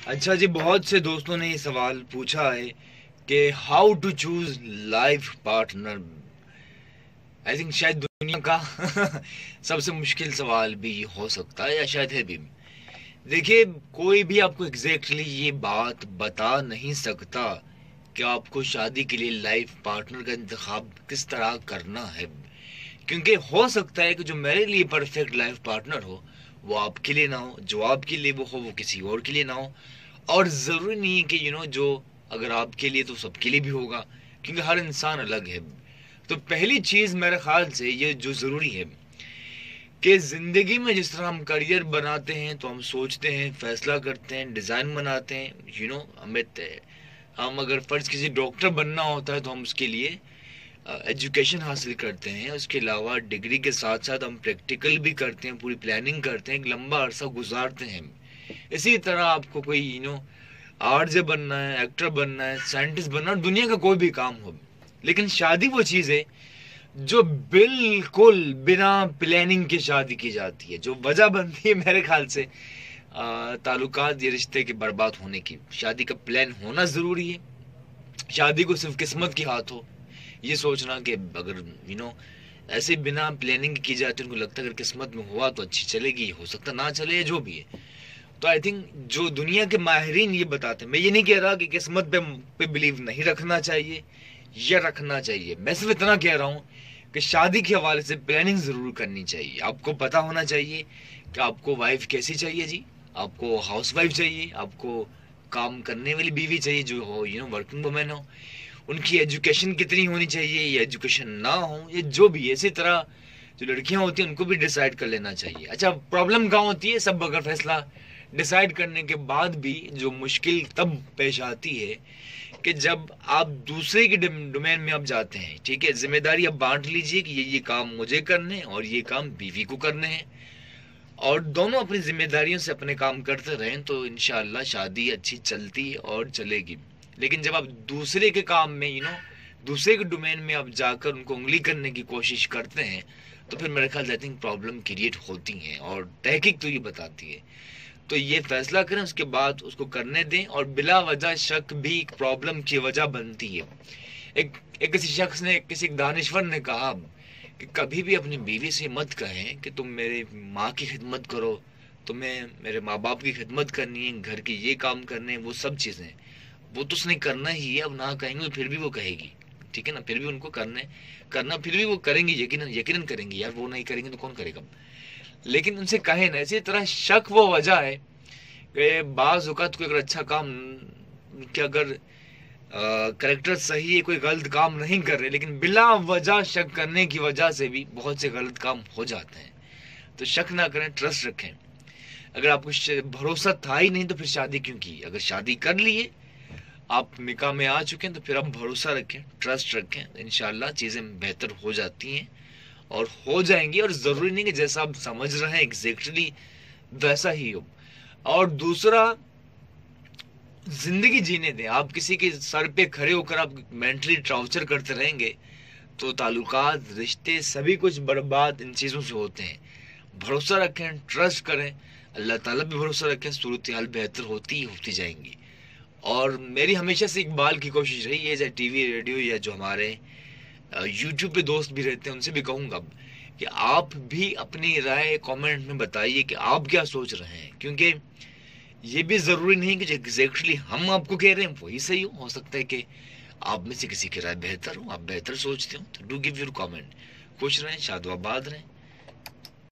اچھا جی، بہت سے دوستوں نے یہ سوال پوچھا ہے کہ how to choose life partner. I think شاید دنیا کا سب سے مشکل سوال بھی ہو سکتا ہے، یا شاید ہے بھی. دیکھیے، کوئی بھی آپ کو ایگزیکٹلی یہ بات بتا نہیں سکتا کہ آپ کو شادی کے لیے لائف پارٹنر کا انتخاب کس طرح کرنا ہے. کیونکہ ہو سکتا ہے کہ جو میرے لیے پرفیکٹ لائف پارٹنر ہو وہ آپ کے لیے نہ ہو، جو آپ کے لیے وہ ہو وہ کسی اور کے لیے نہ ہو. اور ضروری نہیں ہے کہ جو اگر آپ کے لیے تو سب کے لیے بھی ہوگا، کیونکہ ہر انسان الگ ہے. تو پہلی چیز میرے خیال سے یہ جو ضروری ہے کہ زندگی میں جس طرح ہم کریئر بناتے ہیں تو ہم سوچتے ہیں، فیصلہ کرتے ہیں، ڈیزائن بناتے ہیں. ہم اگر فرض کسی ڈاکٹر بننا ہوتا ہے تو ہم اس کے لیے ایجوکیشن حاصل کرتے ہیں. اس کے علاوہ ڈگری کے ساتھ ساتھ ہم پریکٹیکل بھی کرتے ہیں، پوری پلاننگ کرتے ہیں، ایک لمبا عرصہ گزارتے ہیں. اسی طرح آپ کو کوئی آر جے بننا ہے، ایکٹر بننا ہے، سائنٹسٹ بننا ہے، دنیا کا کوئی بھی کام ہو. لیکن شادی وہ چیز ہے جو بالکل بنا پلاننگ کے شادی کی جاتی ہے، جو وجہ بنتی ہے میرے خیال سے تعلقات یا رشتے کے برباد ہونے کی. شادی کا پلان ہونا ضروری ہے. شادی کو صرف قسمت کی ہاتھ ہو، یہ سوچنا کہ اگر ایسے بنا پلاننگ کی جاتی، ان کو لگتا ہے اگر قسمت میں ہوا تو اچھی چلے گی، ہو سکتا نہ چلے، جو بھی ہے. تو آئی تھنک جو دنیا کے ماہرین یہ بتاتے ہیں، میں یہ نہیں کہہ رہا کہ قسمت پہ بلیو نہیں رکھنا چاہیے یا رکھنا چاہیے، میں صرف اتنا کہہ رہا ہوں کہ شادی کے حوالے سے پلاننگ ضرور کرنی چاہیے. آپ کو پتہ ہونا چاہیے کہ آپ کو وائف کیسی چاہیے. جی، آپ کو ہاؤس وائف چاہیے، آپ کو کام کرنے والی بیوی چاہیے جو ہو ورکنگ وومین ہو. ان کی ایجوکیشن کتنی ہونی چاہیے یا ایجوکیشن نہ ہو، یہ جو بھی ہے. اسی طرح جو لڑکیاں ہوتی ہیں ان کو بھی ڈیسائیڈ کر لینا چاہیے. اچھا، پرابلم کہاں ہوتی ہے؟ سب اگر فیصلہ ڈیسائیڈ کرنے کے بعد بھی جو مشکل تب پیش آتی ہے کہ جب آپ دوسرے کے ڈومین میں آپ جاتے ہیں. ٹھیک ہے، ذمہ داری اب بانٹ لیجئے کہ یہ کام مجھے کرنے ہیں اور یہ کام بیوی کو کرنے ہیں، اور دونوں اپنی ذمہ داریوں سے اپنے کام کرتے رہیں تو انشاءاللہ شادی اچھی چلتی اور چلے گی. لیکن جب آپ دوسرے کے کام میں دوسرے کے ڈومین میں آپ جا کر ان کو انگلی کرنے کی کوشش کرتے ہیں تو پھر میرے خیال سے پرابلم کریٹ ہوتی ہیں، اور تحقیق تو یہ بتاتی ہے. تو یہ فیصلہ کریں، اس کے بعد اس کو کرنے دیں. اور بلا وجہ شک بھی ایک پرابلم کی وجہ بنتی ہے. ایک کسی شخص نے، کسی دانشور نے کہا کہ کبھی بھی اپنی بیوی سے مت کہیں کہ تم میرے ماں کی خدمت کرو، تمہیں میرے ماں باپ کی خدمت کرنی ہے، گھر کے یہ کام کرنے ہیں، وہ سب چیزیں وہ تو اس نے کرنا ہی ہے. اب نہ کہیں گے پھر بھی وہ کہے گی، ٹھیک ہے نا، پھر بھی ان کو کرنا پھر بھی وہ کریں گی، یقیناً کریں گی. یار وہ نہیں کریں گے تو کون کرے گا؟ لیکن ان سے کہیں نا. اسی طرح شک وہ وجہ ہے کہ بعض اوقات کوئی اگر اچھا کام کہ اگر کریکٹر صحیح ہے، کوئی غلط کام نہیں کر رہے، لیکن بلا وجہ شک کرنے کی وجہ سے بھی بہت سے غلط کام ہو جاتے ہیں. تو شک نہ کریں، ٹرسٹ رکھیں. اگر آپ کو بھروسہ تھا ہی نہیں تو پھر شادی کیوں کی؟ اگر شادی کر لیے، آپ نکاح میں آ چکے ہیں تو پھر آپ بھروسہ رکھیں، ٹرسٹ رکھیں. انشاءاللہ چیزیں بہتر ہو جاتی ہیں اور ہو جائیں گی. اور ضروری نہیں کہ جیسا آپ سمجھ رہے ہیں ایگزیکٹلی ویسا ہی ہو. اور دوسرا، زندگی جینے دیں. آپ کسی کے سر پہ کھڑے ہو کر آپ مینٹلی ٹارچر کرتے رہیں گے تو تعلقات، رشتے، سبھی کچھ برباد ان چیزوں سے ہوتے ہیں. بھروسہ رکھیں، ٹرسٹ کریں، اللہ تعالیٰ بھی بھروسہ رکھیں، صورتحال بہتر ہوتی جائیں گی. اور میری ہمیشہ سے اقبال کی کوشش رہی ہے، چاہے ٹی وی، ریڈیو، یا جو ہمارے یوٹیوب پہ دوست بھی رہتے ہیں ان سے بھی کہوں گا کہ آپ بھی اپنی رائے کامنٹ میں بتائیے کہ آپ کیا سوچ رہے ہیں. کیونکہ یہ بھی ضروری نہیں کہ جو ایگزیکٹلی ہم آپ کو کہہ رہے ہیں وہی صحیح ہو سکتا ہے کہ آپ میں سے کسی کی رائے بہتر ہو، آپ بہتر سوچتے ہو. تو ڈو گیو یور کامنٹ. خوش رہیں، شاد و آباد رہیں.